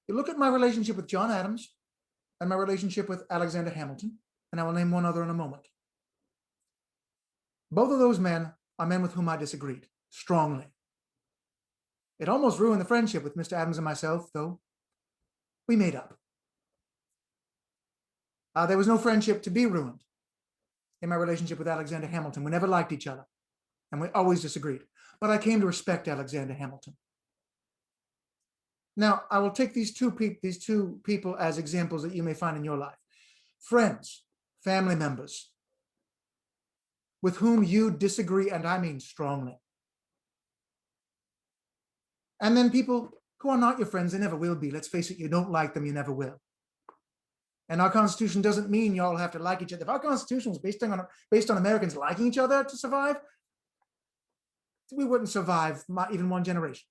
You look at my relationship with John Adams and my relationship with Alexander Hamilton, and I will name one other in a moment. Both of those men are men with whom I disagreed strongly. It almost ruined the friendship with Mr. Adams and myself, though we made up. There was no friendship to be ruined in my relationship with Alexander Hamilton. We never liked each other, and we always disagreed. But I came to respect Alexander Hamilton. Now, I will take these two people as examples that you may find in your life. Friends, family members, with whom you disagree, and I mean strongly. And then people who are not your friends, they never will be. Let's face it, you don't like them, you never will. And our Constitution doesn't mean you all have to like each other. If our Constitution was based on Americans liking each other to survive, we wouldn't survive even one generation.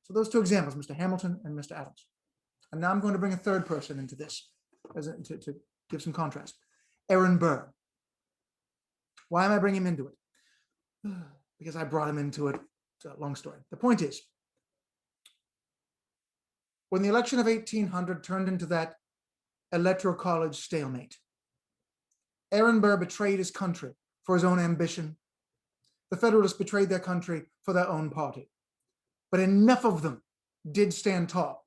So those two examples, Mr. Hamilton and Mr. Adams. And now I'm going to bring a third person into this to give some contrast. Aaron Burr. Why am I bringing him into it? Because I brought him into it. It's a long story. The point is, when the election of 1800 turned into that electoral college stalemate, Aaron Burr betrayed his country for his own ambition. The Federalists betrayed their country for their own party. But enough of them did stand tall.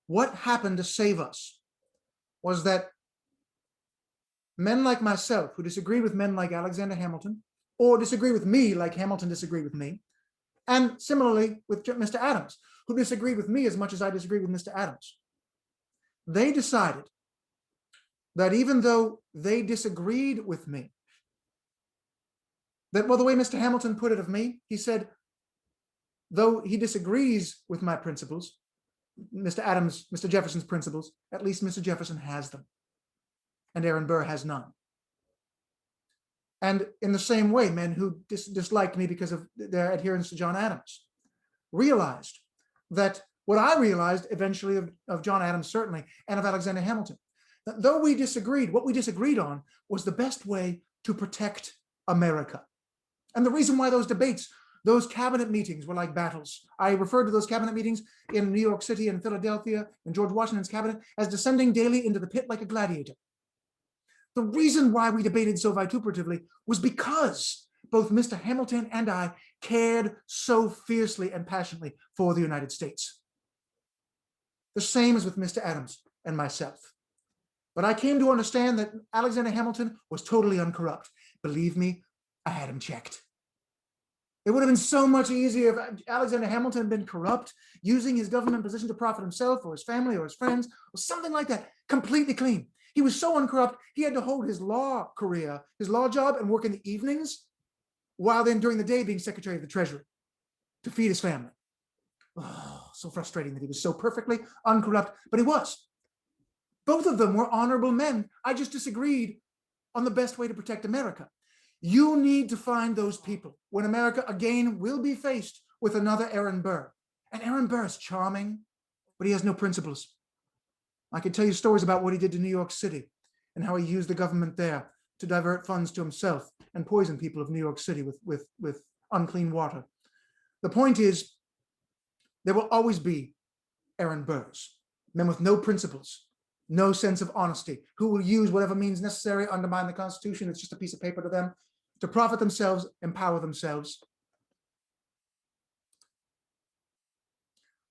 What happened to save us was that men like myself, who disagreed with men like Alexander Hamilton, or disagree with me like Hamilton disagreed with me, and similarly with Mr. Adams, who disagreed with me as much as I disagreed with Mr. Adams, they decided that even though they disagreed with me, that, well, the way Mr. Hamilton put it of me, he said, though he disagrees with my principles, Mr. Jefferson's principles, at least Mr. Jefferson has them, and Aaron Burr has none. And in the same way, men who disliked me because of their adherence to John Adams realized that what I realized eventually of John Adams, certainly, and of Alexander Hamilton, that though we disagreed, what we disagreed on was the best way to protect America. And the reason why those debates, those cabinet meetings were like battles. I referred to those cabinet meetings in New York City and Philadelphia in George Washington's cabinet as descending daily into the pit like a gladiator. The reason why we debated so vituperatively was because both Mr. Hamilton and I cared so fiercely and passionately for the United States. The same as with Mr. Adams and myself. But I came to understand that Alexander Hamilton was totally uncorrupt. Believe me, I had him checked. It would have been so much easier if Alexander Hamilton had been corrupt, using his government position to profit himself or his family or his friends or something like that, completely clean. He was so uncorrupt, he had to hold his law career, his law job, and work in the evenings, while then during the day being Secretary of the Treasury to feed his family. Oh, so frustrating that he was so perfectly uncorrupt, but he was. Both of them were honorable men. I just disagreed on the best way to protect America. You need to find those people when America again will be faced with another Aaron Burr. And Aaron Burr is charming, but he has no principles. I could tell you stories about what he did to New York City and how he used the government there to divert funds to himself and poison people of New York City with unclean water. The point is, there will always be Aaron Burrs, men with no principles, no sense of honesty, who will use whatever means necessary, undermine the Constitution. It's just a piece of paper to them, to profit themselves, empower themselves.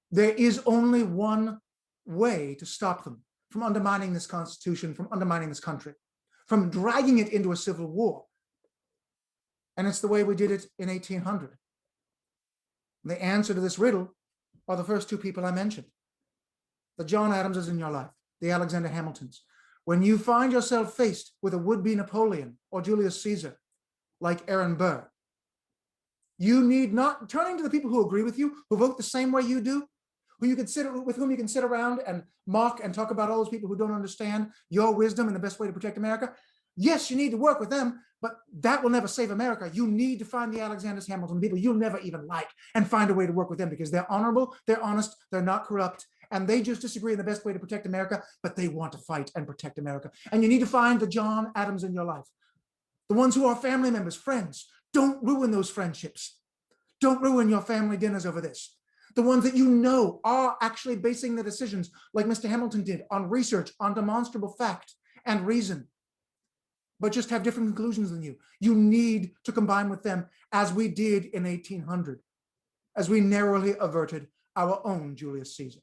There is only one way to stop them from undermining this Constitution, from undermining this country, from dragging it into a civil war. And it's the way we did it in 1800. The answer to this riddle are the first two people I mentioned. The John Adamses in your life, the Alexander Hamiltons. When you find yourself faced with a would-be Napoleon or Julius Caesar, like Aaron Burr, you need not, turning to the people who agree with you, who vote the same way you do, with whom you can sit around and mock and talk about all those people who don't understand your wisdom and the best way to protect America. Yes, you need to work with them, but that will never save America. You need to find the Alexander Hamilton people you'll never even like and find a way to work with them, because they're honorable, they're honest, they're not corrupt, and they just disagree on the best way to protect America, but they want to fight and protect America. And you need to find the John Adams in your life, the ones who are family members, friends. Don't ruin those friendships. Don't ruin your family dinners over this. the ones that you know are actually basing their decisions, like Mr. Hamilton did, on research, on demonstrable fact and reason, but just have different conclusions than you. You need to combine with them, as we did in 1800, as we narrowly averted our own Julius Caesar.